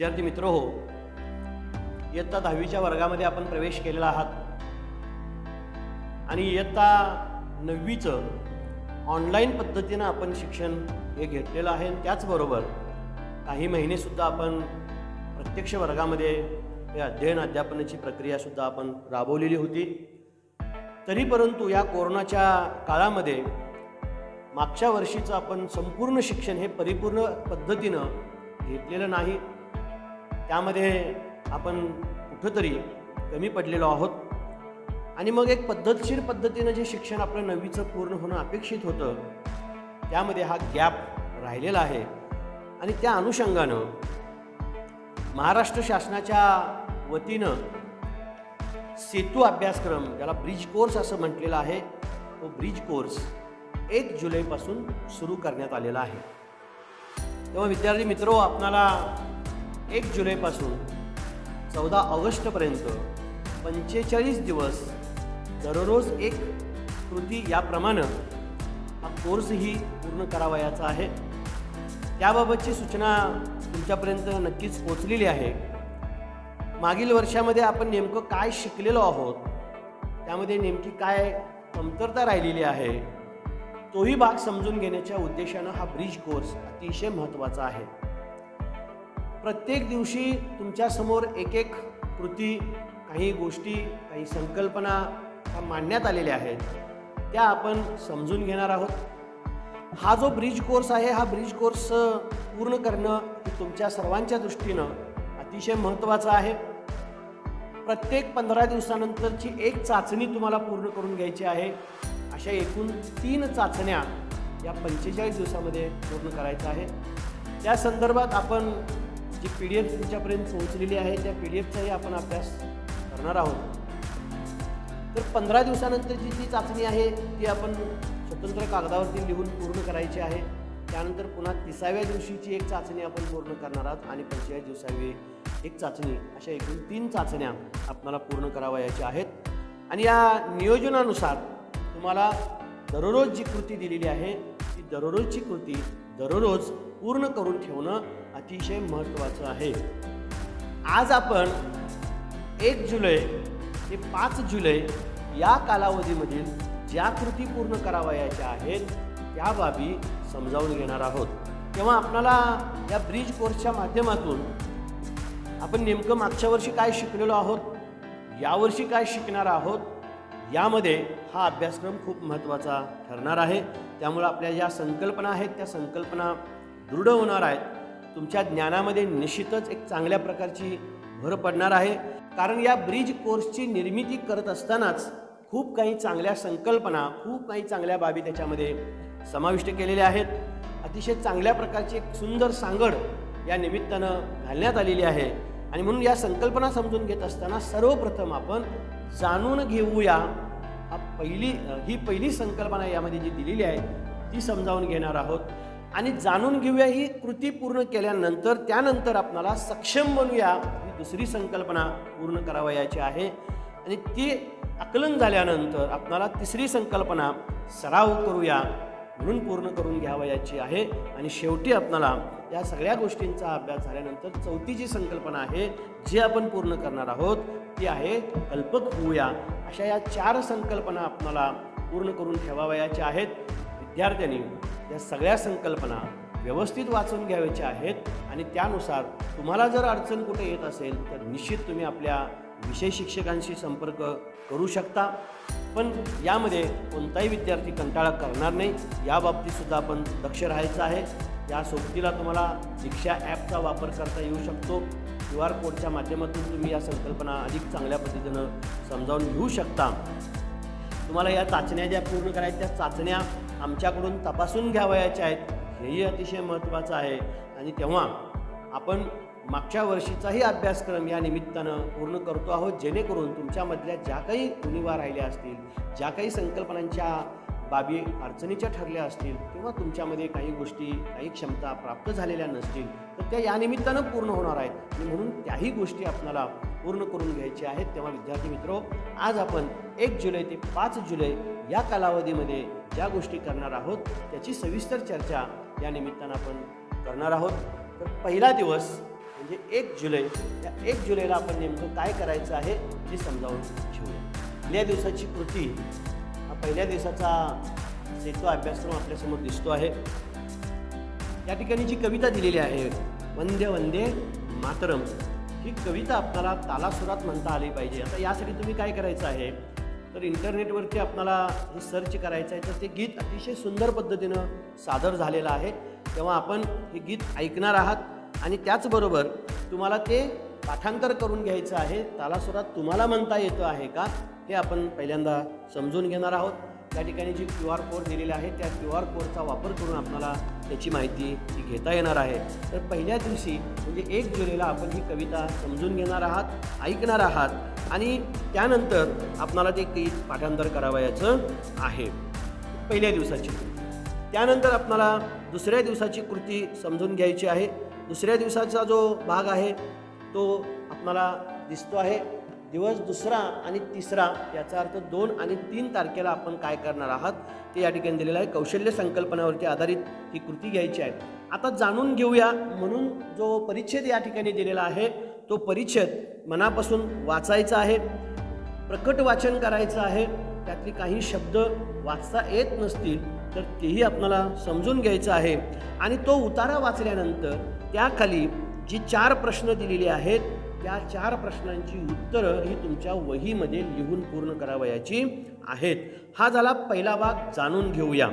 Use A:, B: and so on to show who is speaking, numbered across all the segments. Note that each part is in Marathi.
A: विद्यार्थी मित्र हो, इयत्ता 10वीच्या वर्गामध्ये आपण प्रवेश केलेला आहात आणि इयत्ता 9वीचं ऑनलाईन पद्धतीनं आपण शिक्षण हे घेतलेलं आहे. त्याचबरोबर काही महिनेसुद्धा आपण प्रत्यक्ष वर्गामध्ये हे अध्ययन अध्यापनाची प्रक्रियासुद्धा आपण राबवलेली होती. तरी परंतु या कोरोनाच्या काळामध्ये मागच्या वर्षीचं आपण संपूर्ण शिक्षण हे परिपूर्ण पद्धतीनं घेतलेलं नाही. त्यामध्ये आपण कुठंतरी कमी पडलेलो आहोत आणि मग एक पद्धतशीर पद्धतीनं जे शिक्षण आपलं 9वीचं पूर्ण होणं अपेक्षित होतं त्यामध्ये हा गॅप राहिलेला आहे. आणि त्या अनुषंगानं महाराष्ट्र शासनाच्या वतीनं सेतू अभ्यासक्रम, ज्याला ब्रिज कोर्स असं म्हटलेलं आहे, तो ब्रिज कोर्स 1 जुलैपासून सुरू करण्यात आलेला आहे. तेव्हा विद्यार्थी मित्रो, आपणाला 1 जुलैपासून 14 ऑगस्टपर्यंत 45 दिवस दररोज एक कृती याप्रमाणे हा कोर्सही पूर्ण करावयाचा आहे. त्याबाबतची सूचना तुमच्यापर्यंत नक्कीच पोचलेली आहे. मागील वर्षामध्ये आपण नेमकं काय शिकलेलो आहोत, त्यामध्ये नेमकी काय कमतरता राहिलेली आहे, तोही भाग समजून घेण्याच्या उद्देशानं हा ब्रिज कोर्स अतिशय महत्त्वाचा आहे. प्रत्येक दिवशी तुमच्यासमोर एक एक कृती, काही गोष्टी, काही संकल्पना मांडण्यात आलेल्या आहेत, त्या आपण समजून घेणार आहोत. हा जो ब्रिज कोर्स आहे, हा ब्रिज कोर्स पूर्ण करणं तुमच्या सर्वांच्या दृष्टीनं अतिशय महत्त्वाचं आहे. प्रत्येक 15 दिवसानंतरची एक चाचणी तुम्हाला पूर्ण करून घ्यायची आहे. अशा एकूण 3 चाचण्या या 45 दिवसामध्ये पूर्ण करायच्या आहे. त्या संदर्भात आपण जी PDF तुमच्यापर्यंत पोहोचलेली आहे, त्या PDFचाही आपण अभ्यास करणार आहोत. तर 15 दिवसानंतरची जी चाचणी आहे ती आपण स्वतंत्र कागदावरती लिहून पूर्ण करायची आहे. त्यानंतर पुन्हा 30व्या दिवशीची एक चाचणी आपण पूर्ण करणार आहोत आणि 45 दिवसावी एक चाचणी, अशा एकूण 3 चाचण्या आपल्याला पूर्ण करावयाच्या आहेत. आणि या नियोजनानुसार तुम्हाला दररोज जी कृती दिलेली आहे ती दररोजची कृती दररोज पूर्ण करून ठेवणं अतिशय महत्त्वाचं आहे. आज आपण 1 जुलै ते 5 जुलै या कालावधीमधील ज्या कृती पूर्ण करावयाच्या आहेत त्या बाबी समजावून घेणार आहोत. तेव्हा आपल्याला या ब्रिज कोर्सच्या माध्यमातून आपण नेमकं मागच्या वर्षी काय शिकलेलो आहोत, यावर्षी काय शिकणार आहोत, यामध्ये हा अभ्यासक्रम खूप महत्त्वाचा ठरणार आहे. त्यामुळे आपल्या ज्या संकल्पना आहेत त्या संकल्पना दृढ होणार आहेत. तुमच्या ज्ञानामध्ये निश्चितच एक चांगल्या प्रकारची भर पडणार आहे. कारण या ब्रिज कोर्सची निर्मिती करत असतानाच खूप काही चांगल्या संकल्पना, खूप काही चांगल्या बाबी त्याच्यामध्ये समाविष्ट केलेल्या आहेत. अतिशय चांगल्या प्रकारची एक सुंदर सांगड या निमित्तानं घालण्यात आलेली आहे. आणि म्हणून या संकल्पना समजून घेत असताना सर्वप्रथम आपण जाणून घेऊया, ही पहिली संकल्पना यामध्ये जी दिलेली आहे ती समजावून घेणार आहोत. आणि जाणून घेऊया ही कृती पूर्ण केल्यानंतर त्यानंतर आपल्याला सक्षम बनूया ही दुसरी संकल्पना पूर्ण करावयाची आहे. आणि ती आकलन झाल्यानंतर आपल्याला तिसरी संकल्पना सराव करूया म्हणून पूर्ण करून घ्यावयाची आहे. आणि शेवटी आपल्याला या सगळ्या गोष्टींचा अभ्यास झाल्यानंतर चौथी जी संकल्पना आहे जी आपण पूर्ण करणार आहोत ती आहे कल्पक होऊया. अशा या 4 संकल्पना आपल्याला पूर्ण करून ठेवावयाच्या आहेत. विद्यार्थ्यांनी या सगळ्या संकल्पना व्यवस्थित वाचून घ्यायच्या आहेत आणि त्यानुसार तुम्हाला जर अडचण कुठे येत असेल तर निश्चित तुम्ही आपल्या विषय शिक्षकांशी संपर्क करू शकता. पण यामध्ये कोणताही विद्यार्थी कंटाळा करणार नाही, याबाबतीतसुद्धा आपण दक्ष राहायचं आहे. या सोबतीला तुम्हाला दीक्षा ॲपचा वापर करता येऊ शकतो. QR कोडच्या माध्यमातून तुम्ही या संकल्पना अधिक चांगल्या पद्धतीनं समजावून घेऊ शकता. तुम्हाला या चाचण्या ज्या पूर्ण करायच्या त्या चाचण्या आमच्याकडून तपासून घ्यावयाच्या आहेत, हेही अतिशय महत्त्वाचं आहे. आणि तेव्हा आपण मागच्या वर्षीचाही अभ्यासक्रम या निमित्तानं पूर्ण करतो आहोत, जेणेकरून तुमच्यामधल्या ज्या काही उणिवा राहिल्या असतील, ज्या काही संकल्पनांच्या बाबी अडचणीच्या ठरल्या असतील किंवा तुमच्यामध्ये काही गोष्टी, काही क्षमता प्राप्त झालेल्या नसतील तर त्या या निमित्तानं पूर्ण होणार आहेत. आणि म्हणून त्याही गोष्टी आपल्याला पूर्ण करून घ्यायच्या आहेत. तेव्हा विद्यार्थी मित्रो, आज आपण 1 जुलै ते 5 जुलै या कालावधीमध्ये ज्या गोष्टी करणार आहोत त्याची सविस्तर चर्चा या निमित्तानं आपण करणार आहोत. तर पहिला दिवस म्हणजे 1 जुलै, या 1 जुलैला आपण नेमकं काय करायचं आहे हे समजावून घेऊया. पहिल्या दिवसाची कृती, हा पहिल्या दिवसाचा सेतू अभ्यासक्रम आपल्यासमोर दिसतो आहे. या ठिकाणी जी कविता दिलेली आहे, वंदे वंदे मातरम, ही कविता आपल्याला तालासुरात म्हणता आली पाहिजे. आता यासाठी तुम्ही काय करायचं आहे, तर इंटरनेटवरती आपल्याला हे सर्च करायचं आहे. तर ते गीत अतिशय सुंदर पद्धतीनं सादर झालेलं आहे, तेव्हा आपण हे गीत ऐकणार आहात आणि त्याचबरोबर तुम्हाला ते पाठांतर करून घ्यायचं आहे. तालासुरात तुम्हाला म्हणता येतं आहे का हे आपण पहिल्यांदा समजून घेणार आहोत. त्या ठिकाणी जी QR कोड दिलेला आहे, त्या QR कोडचा वापर करून आपल्याला त्याची माहिती ती घेता येणार आहे. तर पहिल्या दिवशी म्हणजे 1 जुलैला आपण ही कविता समजून घेणार आहात, ऐकणार आहात आणि त्यानंतर आपल्याला ते गीत पाठांतर करावयाचं आहे पहिल्या दिवसाची. त्यानंतर आपल्याला दुसऱ्या दिवसाची कृती समजून घ्यायची आहे. दुसऱ्या दिवसाचा जो भाग आहे तो आपल्याला दिसतो आहे. दिवस दुसरा आणि तिसरा, याचा अर्थ 2 आणि 3 तारखेला आपण काय करणार आहात ते या ठिकाणी दिलेलं आहे. कौशल्य संकल्पनावरती आधारित ही कृती घ्यायची आहे. आता जाणून घेऊया म्हणून जो परिच्छेद या ठिकाणी दिलेला आहे तो परिच्छेद मनापासून वाचायचा आहे, प्रकट वाचन करायचं आहे. त्यातले काही शब्द वाचता येत नसतील तर तेही आपल्याला समजून घ्यायचं आहे आणि तो उतारा वाचल्यानंतर त्याखाली जी 4 प्रश्न दिलेले आहेत त्या 4 प्रश्नांची उत्तरं ही तुमच्या वहीमध्ये लिहून पूर्ण करावयाची आहेत. हा झाला पहिला भाग, जाणून घेऊया.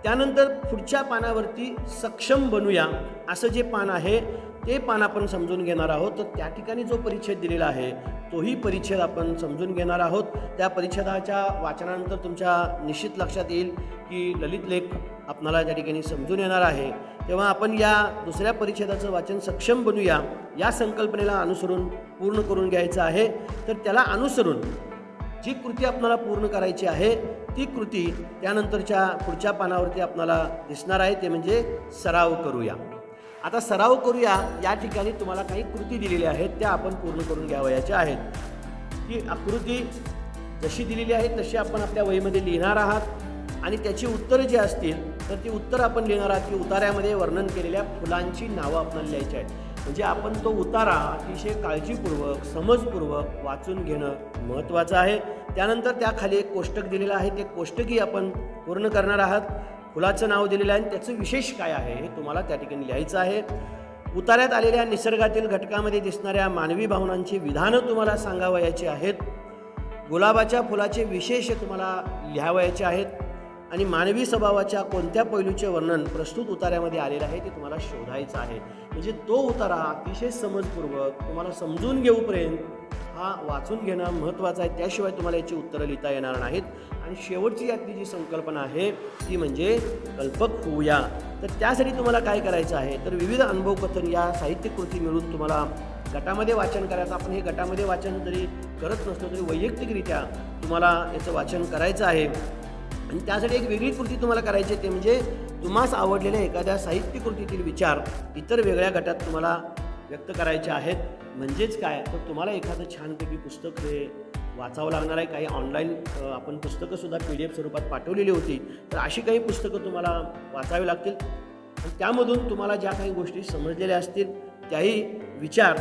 A: त्यानंतर पुढच्या पानावरती सक्षम बनूया असं जे पान आहे ते पान आपण समजून घेणार आहोत. तर त्या ठिकाणी जो परिच्छेद दिलेला आहे तोही परिच्छेद आपण समजून घेणार आहोत. त्या परिच्छेदाच्या वाचनानंतर तुमच्या निश्चित लक्षात येईल की ललित लेख आपल्याला त्या ठिकाणी समजून येणार आहे. तेव्हा आपण या दुसऱ्या परिच्छेदाचं वाचन सक्षम बनूया या संकल्पनेला अनुसरून पूर्ण करून घ्यायचं आहे. तर त्याला अनुसरून जी कृती आपल्याला पूर्ण करायची आहे ती कृती त्यानंतरच्या पुढच्या पानावरती आपल्याला दिसणार आहे, ते म्हणजे सराव करूया. आता सराव करूया या ठिकाणी तुम्हाला काही कृती दिलेल्या आहेत त्या आपण पूर्ण करून घ्यावयाच्या आहेत. ती आकृती जशी दिलेली आहे तशी आपण आपल्या वहीमध्ये लिहिणार आहात आणि त्याची उत्तरं जी असतील तर ती उत्तरं आपण लिहिणार आहात की उतार्यामध्ये वर्णन केलेल्या फुलांची नावं आपल्याला लिहायची आहेत. म्हणजे आपण तो उतारा अतिशय काळजीपूर्वक समजपूर्वक वाचून घेणं महत्त्वाचं आहे. त्यानंतर त्याखाली एक कोष्टक दिलेलं आहे, ते कोष्टकही आपण पूर्ण करणार आहात. फुलाचं नाव दिलेलं आहे आणि त्याचं विशेष काय आहे हे तुम्हाला त्या ठिकाणी लिहायचं आहे. उतार्यात आलेल्या निसर्गातील घटकामध्ये दिसणाऱ्या मानवी भावनांची विधानं तुम्हाला सांगावयाची आहेत. गुलाबाच्या फुलाचे विशेष तुम्हाला लिहावयाचे आहेत आणि मानवी स्वभावाच्या कोणत्या पैलूचे वर्णन प्रस्तुत उतार्यामध्ये आलेलं आहे ते तुम्हाला शोधायचं आहे. म्हणजे तो उतारा अतिशय समजपूर्वक तुम्हाला समजून घेऊपर्यंत हा वाचून घेणं महत्त्वाचं आहे. त्याशिवाय तुम्हाला याची उत्तरं लिहिता येणार नाहीत. आणि शेवटची यातली जी संकल्पना आहे ती म्हणजे कल्पक होऊया. तर त्यासाठी तुम्हाला काय करायचं आहे, तर विविध अनुभव कथन या साहित्य कृती मिळून तुम्हाला गटामध्ये वाचन करायचं. आपण हे गटामध्ये वाचन जरी करत नसलो तरी वैयक्तिकरित्या तुम्हाला याचं वाचन करायचं आहे. आणि त्यासाठी एक वेगळी कृती तुम्हाला करायची आहे, ते म्हणजे तुम्हास आवडलेल्या एखाद्या साहित्य कृतीतील विचार इतर वेगळ्या गटात तुम्हाला व्यक्त करायचे आहेत. म्हणजेच काय, तर तुम्हाला एखादं छानपैकी पुस्तक हे वाचावं लागणार आहे. काही ऑनलाईन आपण पुस्तकंसुद्धा PDF स्वरूपात पाठवलेली होती. तर अशी काही पुस्तकं तुम्हाला वाचावी लागतील आणि त्यामधून तुम्हाला ज्या काही गोष्टी समजलेल्या असतील त्याही विचार,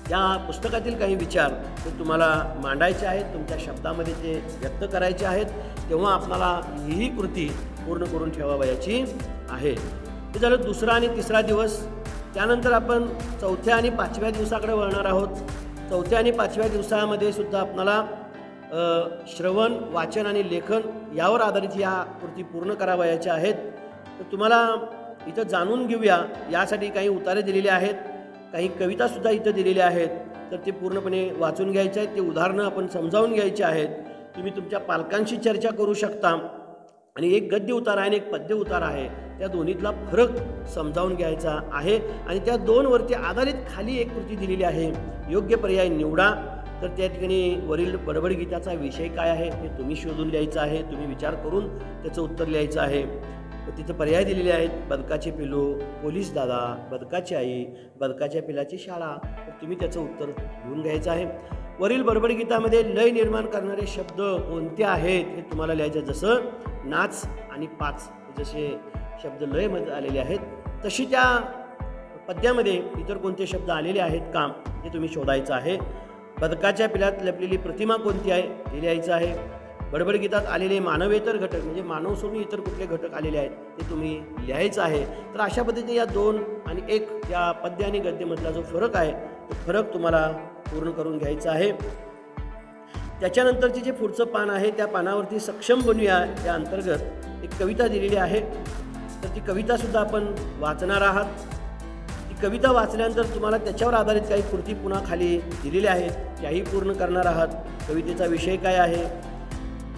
A: त्या पुस्तकातील काही विचार ते तुम्हाला मांडायचे आहेत, तुमच्या शब्दामध्ये ते व्यक्त करायचे आहेत. तेव्हा आपल्याला ही कृती पूर्ण करून ठेवावयाची आहे. ते झालं दुसरा आणि तिसरा दिवस. त्यानंतर आपण चौथ्या आणि 5व्या दिवसाकडे वळणार आहोत. चौथ्या आणि 5व्या दिवसामध्ये सुद्धा आपल्याला श्रवण, वाचन आणि लेखन यावर आधारित या कृती पूर्ण करावयाच्या आहेत. तर तुम्हाला इथं जाणून घेऊया यासाठी काही उतारे दिलेले आहेत, काही कवितासुद्धा इथं दिलेल्या आहेत. तर ते पूर्णपणे वाचून घ्यायचे आहेत, ते उदाहरणं आपण समजावून घ्यायची आहेत. तुम्ही तुमच्या पालकांशी चर्चा करू शकता आणि एक गद्य उतारा आणि एक पद्य उतारा आहे, त्या दोन्हीतला फरक समजावून घ्यायचा आहे. आणि त्या 2 वरती आधारित खाली एक कृती दिलेली आहे, योग्य पर्याय निवडा. तर त्या ठिकाणी वरील बडबड गीताचा विषय काय आहे हे तुम्ही शोधून लिहायचं आहे, तुम्ही विचार करून त्याचं उत्तर लिहायचं आहे. तिथं पर्याय दिलेले आहेत, बदकाचे पिलू, पोलीस दादा, बदकाची आई, बदकाच्या पिलाची शाळा. तर तुम्ही त्याचं उत्तर लिहून घ्यायचं आहे. वरील बडबड गीतामध्ये लय निर्माण करणारे शब्द कोणते आहेत हे तुम्हाला लिहायचं. जसं नाच आणि पाच जसे शब्द लयमध्ये आलेले आहेत तशी त्या पद्यामध्ये इतर कोणते शब्द आलेले आहेत का हे तुम्ही शोधायचं आहे. बदकाच्या पिलात लपलेली प्रतिमा कोणती आहे हे लिहायचं आहे. बडबड गीतात आलेले मानवेतर घटक म्हणजे मानव सोडून इतर कुठले घटक आलेले आहेत ते तुम्ही लिहायचं आहे. तर अशा पद्धतीने या 2 आणि 1 या पद्य आणि गद्यमधला जो फरक आहे तो फरक तुम्हाला पूर्ण करून घ्यायचा आहे. त्याच्यानंतरचे जे पुढचं पान आहे त्या पानावरती सक्षम बनूया या अंतर्गत एक कविता दिलेली आहे. तर ती कवितासुद्धा आपण वाचणार आहात. ती कविता वाचल्यानंतर तुम्हाला त्याच्यावर आधारित काही कृती पुन्हा खाली दिलेल्या आहेत त्याही पूर्ण करणार आहात. कवितेचा विषय काय आहे,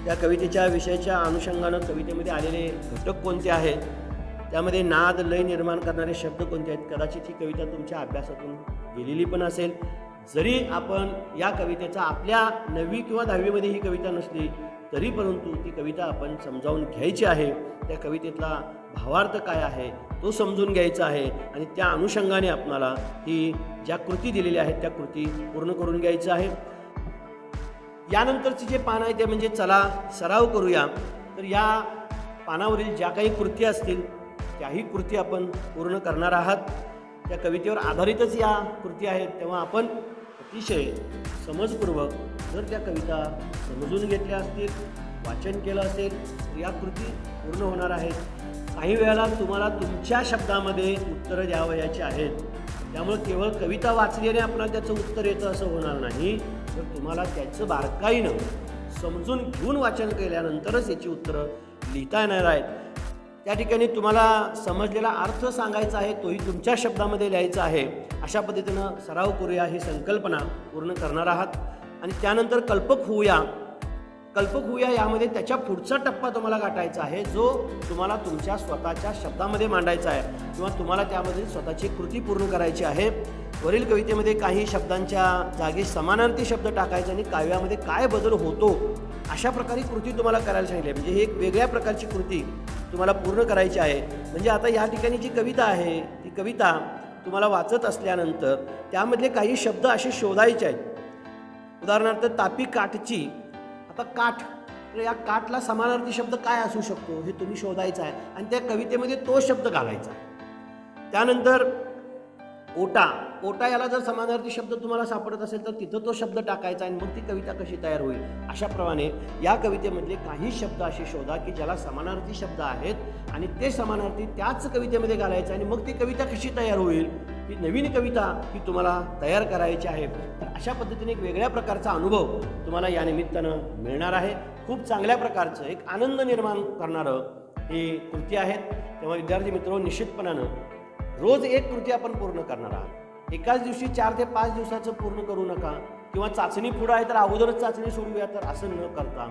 A: त्या कवितेच्या विषयाच्या अनुषंगानं कवितेमध्ये आलेले घटक कोणते आहेत, त्यामध्ये नाद लय निर्माण करणारे शब्द कोणते आहेत. कदाचित ही कविता तुमच्या अभ्यासातून गेलेली पण असेल. जरी आपण या कवितेचा आपल्या 9वी किंवा 10वीमध्ये ही कविता नसली तरी परंतु ती कविता आपण समजावून घ्यायची आहे. त्या कवितेतला भावार्थ काय आहे तो समजून घ्यायचा आहे आणि त्या अनुषंगाने आपणाला ही ज्या कृती दिलेल्या आहेत त्या कृती पूर्ण करून घ्यायचं आहे. यानंतरचे जे पान आहे ते म्हणजे चला सराव करूया. तर या पानावरील ज्या काही कृती असतील त्याही कृती आपण पूर्ण करणार आहात. त्या कवितेवर आधारितच या कृती आहेत तेव्हा आपण अतिशय समजपूर्वक जर त्या कविता समजून घेतल्या असतील, वाचन केलं असेल तर या कृती पूर्ण होणार आहेत. काही वेळेला तुम्हाला तुमच्या शब्दामध्ये उत्तरं द्यावयाची आहेत. त्यामुळे केवळ कविता वाचल्याने आपल्याला त्याचं उत्तर येतं असं होणार नाही, तर तुम्हाला त्याचं बारकाईनं समजून घेऊन वाचन केल्यानंतरच याची उत्तरं लिहिता येणार आहेत. त्या ठिकाणी तुम्हाला समजलेला अर्थ सांगायचा आहे तोही तुमच्या शब्दामध्ये लिहायचा आहे. अशा पद्धतीनं सराव करूया ही संकल्पना पूर्ण करणार आहात. आणि त्यानंतर कल्पक होऊया यामध्ये त्याच्या पुढचा टप्पा तुम्हाला गाठायचा आहे जो तुम्हाला तुमच्या स्वतःच्या शब्दामध्ये मांडायचा आहे किंवा तुम्हाला त्यामध्ये स्वतःची कृती पूर्ण करायची आहे. वरील कवितेमध्ये काही शब्दांच्या जागी समानार्थी शब्द टाकायचे आणि काव्यामध्ये काय बदल होतो अशा प्रकारे कृती तुम्हाला करायला सांगितली. म्हणजे ही एक वेगळ्या प्रकारची कृती तुम्हाला पूर्ण करायची आहे. म्हणजे आता या ठिकाणी जी कविता आहे ती कविता तुम्हाला वाचत असल्यानंतर त्यामधले काही शब्द असे शोधायचे आहेत. उदाहरणार्थ तापी काठची. आता काठ, तर या काठला समानार्थी शब्द काय असू शकतो हे तुम्ही शोधायचं आहे आणि त्या कवितेमध्ये तो शब्द घालायचा आहे. त्यानंतर ओटा याला जर समानार्थी शब्द तुम्हाला सापडत असेल तर तिथं तो शब्द टाकायचा आणि मग ती कविता कशी तयार होईल. अशाप्रमाणे या कवितेमधले काही शब्द असे शोधा की ज्याला समानार्थी शब्द आहेत आणि ते समानार्थी त्याच कवितेमध्ये घालायचं आणि मग ती कविता कशी तयार होईल. ही नवीन कविता ही तुम्हाला तयार करायची आहे. तर अशा पद्धतीने एक वेगळ्या प्रकारचा अनुभव तुम्हाला या निमित्तानं मिळणार आहे. खूप चांगल्या प्रकारचं एक आनंद निर्माण करणारं ही कृती आहेत. तेव्हा विद्यार्थी मित्र निश्चितपणानं रोज एक कृती आपण पूर्ण करणार आहात. एकाच दिवशी 4 ते 5 दिवसाचं पूर्ण करू नका किंवा चाचणी पुढं आहे तर अगोदरच चाचणी सोडूया तर असं न करता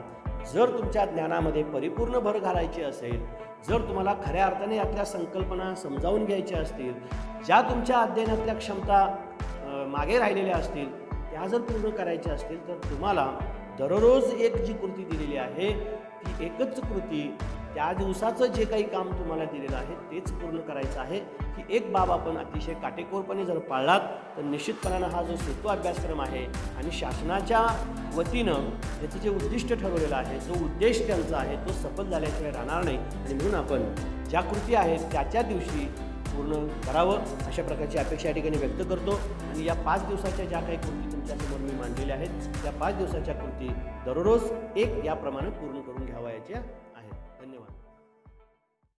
A: जर तुमच्या ज्ञानामध्ये परिपूर्ण भर घालायची असेल, जर तुम्हाला खऱ्या अर्थाने यातल्या संकल्पना समजावून घ्यायच्या असतील, ज्या तुमच्या अध्ययनातल्या क्षमता मागे राहिलेल्या असतील त्या जर पूर्ण करायच्या असतील तर तुम्हाला दररोज एक जी कृती दिलेली आहे ती एकच कृती त्या दिवसाचं जे काही काम तुम्हाला दिलेलं आहे तेच पूर्ण करायचं आहे. ही एक बाब आपण अतिशय काटेकोरपणे जर पाळलात तर निश्चितपणानं हा जो सेतू अभ्यासक्रम आहे आणि शासनाच्या वतीनं याचं जे उद्दिष्ट ठरवलेलं आहे, जो उद्देश त्यांचा आहे तो सफल झाल्याशिवाय राहणार नाही. आणि म्हणून आपण ज्या कृती आहेत त्या दिवशी पूर्ण करावं अशा प्रकारची अपेक्षा या ठिकाणी व्यक्त करतो. आणि या 5 दिवसाच्या ज्या काही कृती तुमच्यासमोर मी मांडलेल्या आहेत त्या 5 दिवसाच्या कृती दररोज एक याप्रमाणे पूर्ण करून घ्यावयाच्या